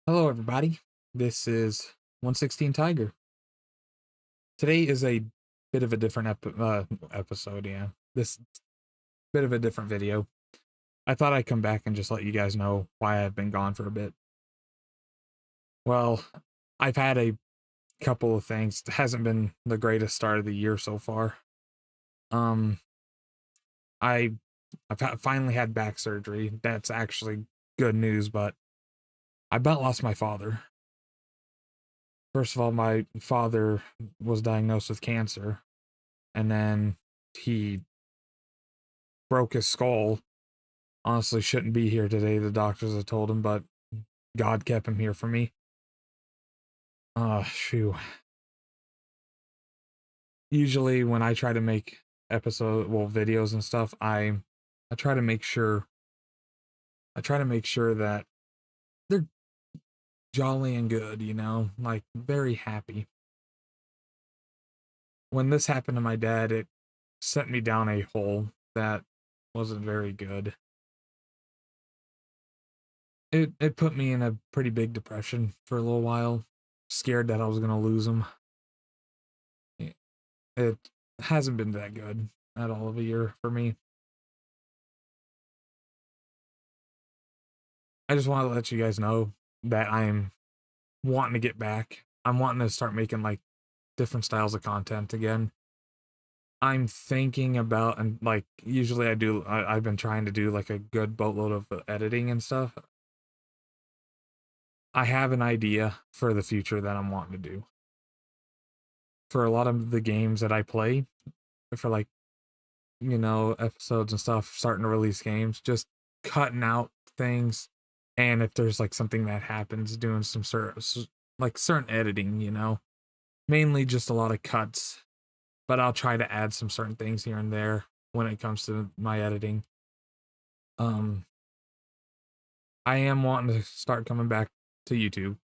Hello, everybody. This is 116 Tiger. Today is a bit of a different episode. Yeah, this bit of a different video. I thought I'd come back and just let you guys know why I've been gone for a bit. Well, I've had a couple of things. It hasn't been the greatest start of the year so far. Um, I finally had back surgery. That's actually good news, but I about lost my father. First of all, my father was diagnosed with cancer, and then he broke his skull. Honestly, shouldn't be here today, the doctors have told him, but God kept him here for me. Shoo. Usually when I try to make videos and stuff, I try to make sure that they're jolly and good, like very happy. When this happened to my dad, it sent me down a hole that wasn't very good. It put me in a pretty big depression for a little while, scared that I was gonna lose him. It hasn't been that good at all of a year for me. I just want to let you guys know that I'm wanting to get back. I'm wanting to start making like different styles of content again. I'm thinking about, and like usually I've been trying to do like a good boatload of editing and stuff. I have an idea for the future that I'm wanting to do. For a lot of the games that I play, for like, episodes and stuff, starting to release games, just cutting out things. And if there's like something that happens, doing some certain editing, mainly just a lot of cuts. But I'll try to add some certain things here and there when it comes to my editing. Um, I am wanting to start coming back to YouTube.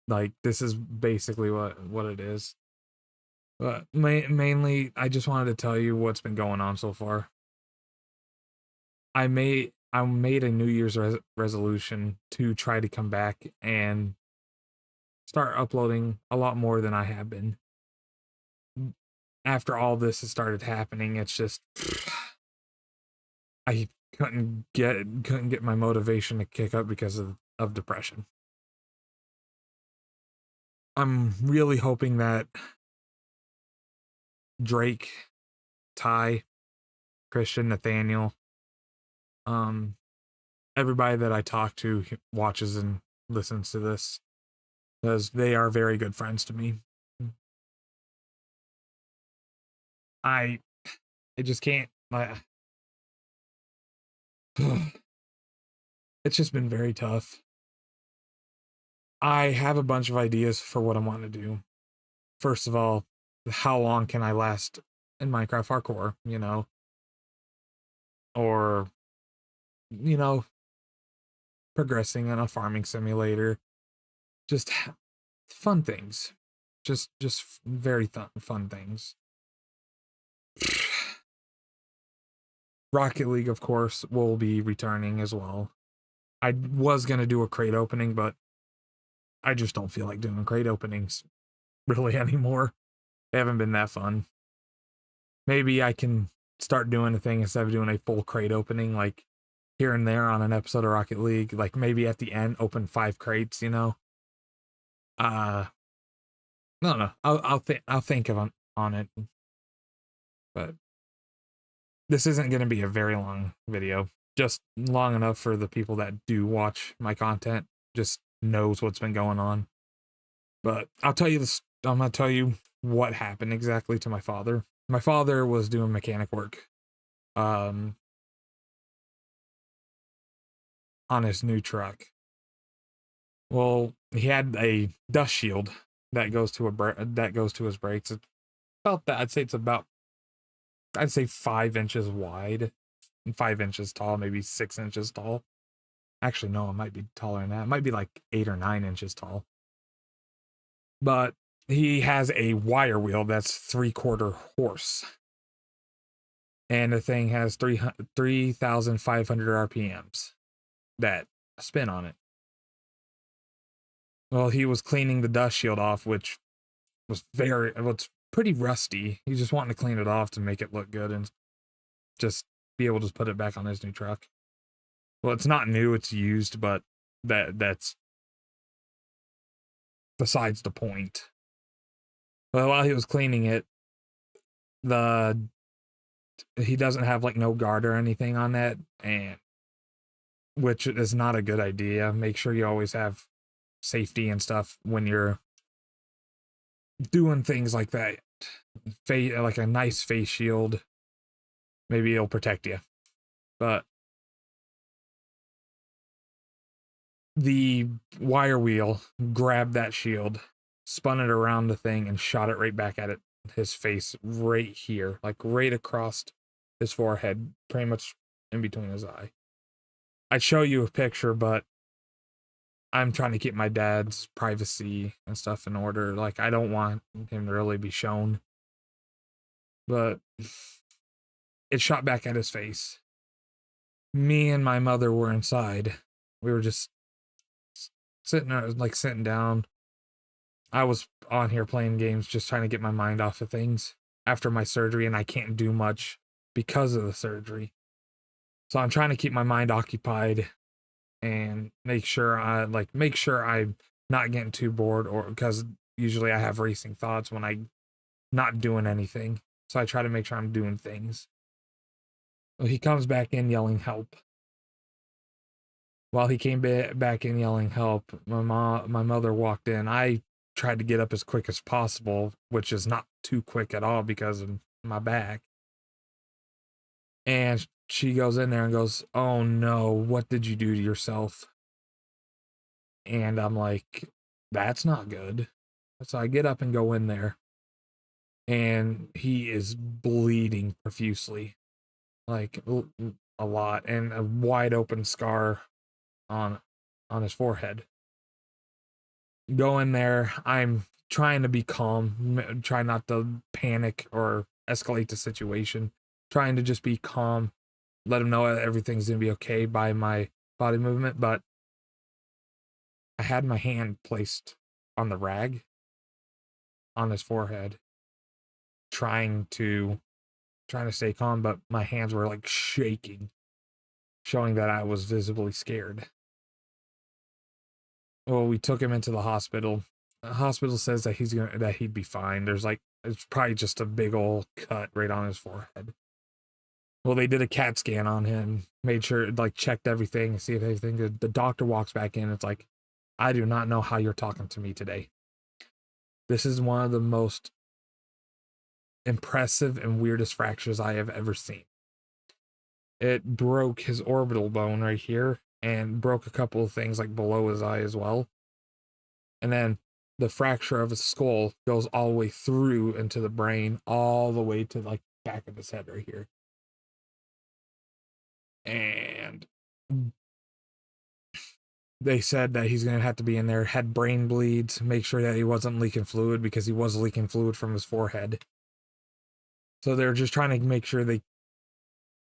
Like this is basically what it is. But mainly, I just wanted to tell you what's been going on so far. I made a New Year's resolution to try to come back and start uploading a lot more than I have been. After all this has started happening, it's just I couldn't get my motivation to kick up because of depression. I'm really hoping that Drake, Ty, Christian, Nathaniel, um, everybody that I talk to watches and listens to this because they are very good friends to me. I I just can't. It's just been very tough. I have a bunch of ideas for what I want to do. First of all, how long can I last in Minecraft hardcore, or you know, progressing in a farming simulator, just fun things, just very fun things. Rocket League, of course, will be returning as well. I was gonna do a crate opening, but I just don't feel like doing crate openings really anymore. They haven't been that fun. Maybe I can start doing a thing instead of doing a full crate opening, like here and there on an episode of Rocket League. Like maybe at the end, open 5 crates. Uh, no. I'll think of on it, but this isn't going to be a very long video. Just long enough for the people that do watch my content just knows what's been going on. But I'll tell you this. I'm gonna tell you what happened exactly to my father. My father was doing mechanic work, um, on his new truck. Well, he had a dust shield that goes to his brakes. It's about that. I'd say 5 inches wide and 5 inches tall, maybe 6 inches tall. Actually, no, it might be taller than that. It might be like 8 or 9 inches tall. But he has a wire wheel that's 3/4 horse, and the thing has 3,500 RPMs that spin on it. Well, he was cleaning the dust shield off, which was well, it's pretty rusty. He's just wanting to clean it off to make it look good and just be able to put it back on his new truck. Well, it's not new, it's used, but that's besides the point. But while he was cleaning it, he doesn't have like no guard or anything on that, and which is not a good idea. Make sure you always have safety and stuff when you're doing things like that. Like a nice face shield, maybe it'll protect you. But the wire wheel grabbed that shield, spun it around the thing, and shot it right back at his face, right here, like right across his forehead, pretty much in between his eye. I'd show you a picture, but I'm trying to keep my dad's privacy and stuff in order. Like, I don't want him to really be shown. But it shot back at his face. Me and my mother were inside. We were just sitting down. I was on here playing games, just trying to get my mind off of things after my surgery, and I can't do much because of the surgery. So I'm trying to keep my mind occupied and make sure I'm not getting too bored, or because usually I have racing thoughts when I'm not doing anything. So I try to make sure I'm doing things. Well, he comes back in yelling help. While he came back in yelling help, my mother walked in. I tried to get up as quick as possible, which is not too quick at all because of my back. And she goes in there and goes, "Oh no, what did you do to yourself?" And I'm like, "That's not good." So I get up and go in there, and he is bleeding profusely, like a lot, and a wide open scar on his forehead. Go in there. I'm trying to be calm, try not to panic or escalate the situation, trying to just be calm, let him know everything's gonna be okay by my body movement. But I had my hand placed on the rag on his forehead, trying to stay calm, but my hands were like shaking, showing that I was visibly scared. Well, we took him into the hospital. The hospital says that he'd be fine. It's probably just a big old cut right on his forehead. Well, they did a CAT scan on him, made sure, like, checked everything, see if everything good. The doctor walks back in. It's like, "I do not know how you're talking to me today. This is one of the most impressive and weirdest fractures I have ever seen. It broke his orbital bone right here and broke a couple of things like below his eye as well. And then the fracture of his skull goes all the way through into the brain, all the way to like back of his head right here. And they said that he's going to have to be in there, had brain bleeds, make sure that he wasn't leaking fluid because he was leaking fluid from his forehead. So they're just trying to make sure they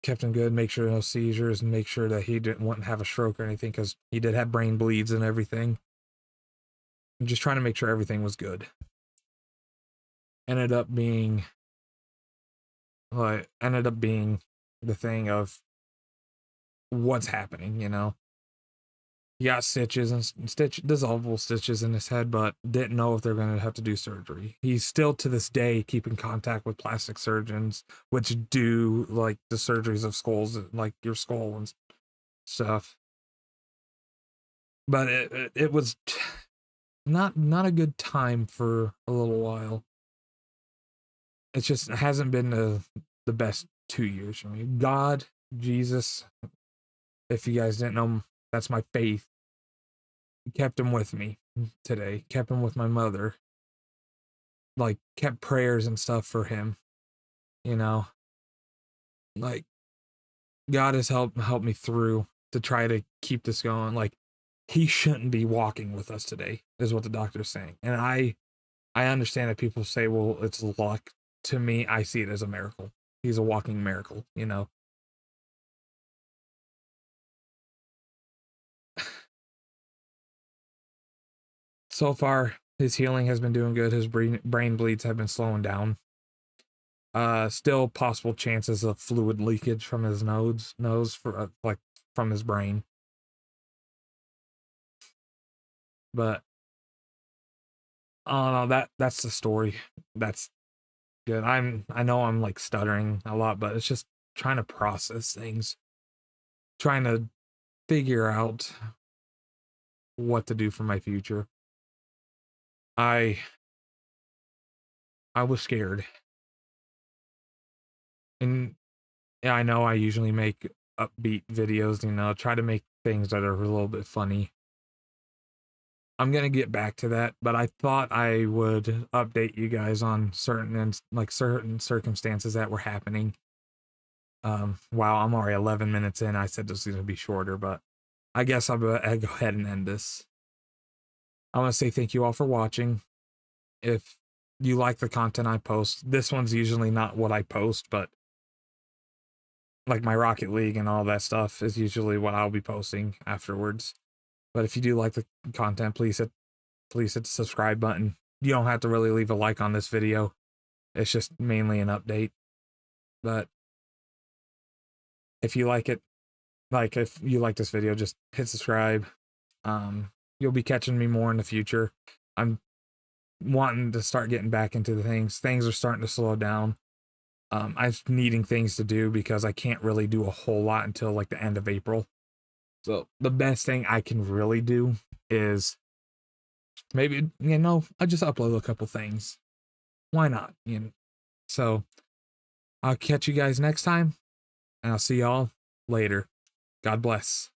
kept him good, make sure no seizures, and make sure that he wouldn't have a stroke or anything because he did have brain bleeds and everything. I'm just trying to make sure everything was good. Ended up being the thing of what's happening, you know. He got stitches and dissolvable stitches in his head, but didn't know if they're going to have to do surgery. He's still to this day keeping contact with plastic surgeons, which do like the surgeries of skulls, like your skull and stuff. But it was not a good time for a little while. It just hasn't been the best 2 years for me. God, Jesus, if you guys didn't know, that's my faith. Kept him with me today. Kept him with my mother. Like, kept prayers and stuff for him. You know, like, God has helped me through to try to keep this going. Like, he shouldn't be walking with us today, is what the doctor's saying. And I understand that people say, well, it's luck. To me, I see it as a miracle. He's a walking miracle, you know. so far his healing has been doing good. His brain bleeds have been slowing down. Still possible chances of fluid leakage from his nose for like from his brain. But oh no, that's the story. That's good. I know I'm like stuttering a lot, but it's just trying to process things, trying to figure out what to do for my future. I I was scared. And yeah, I know I usually make upbeat videos, try to make things that are a little bit funny. I'm gonna get back to that, but I thought I would update you guys on certain circumstances that were happening. Wow, I'm already 11 minutes in. I said this was gonna be shorter, but I guess I'll go ahead and end this. I want to say thank you all for watching. If you like the content I post, this one's usually not what I post, but like my Rocket League and all that stuff is usually what I'll be posting afterwards. But if you do like the content, please hit the subscribe button. You don't have to really leave a like on this video. It's just mainly an update. But if you like it, like if you like this video, just hit subscribe. You'll be catching me more in the future. I'm wanting to start getting back into the things. Things are starting to slow down. I'm needing things to do because I can't really do a whole lot until like the end of April. So the best thing I can really do is maybe, I just upload a couple things. Why not? So I'll catch you guys next time, and I'll see y'all later. God bless.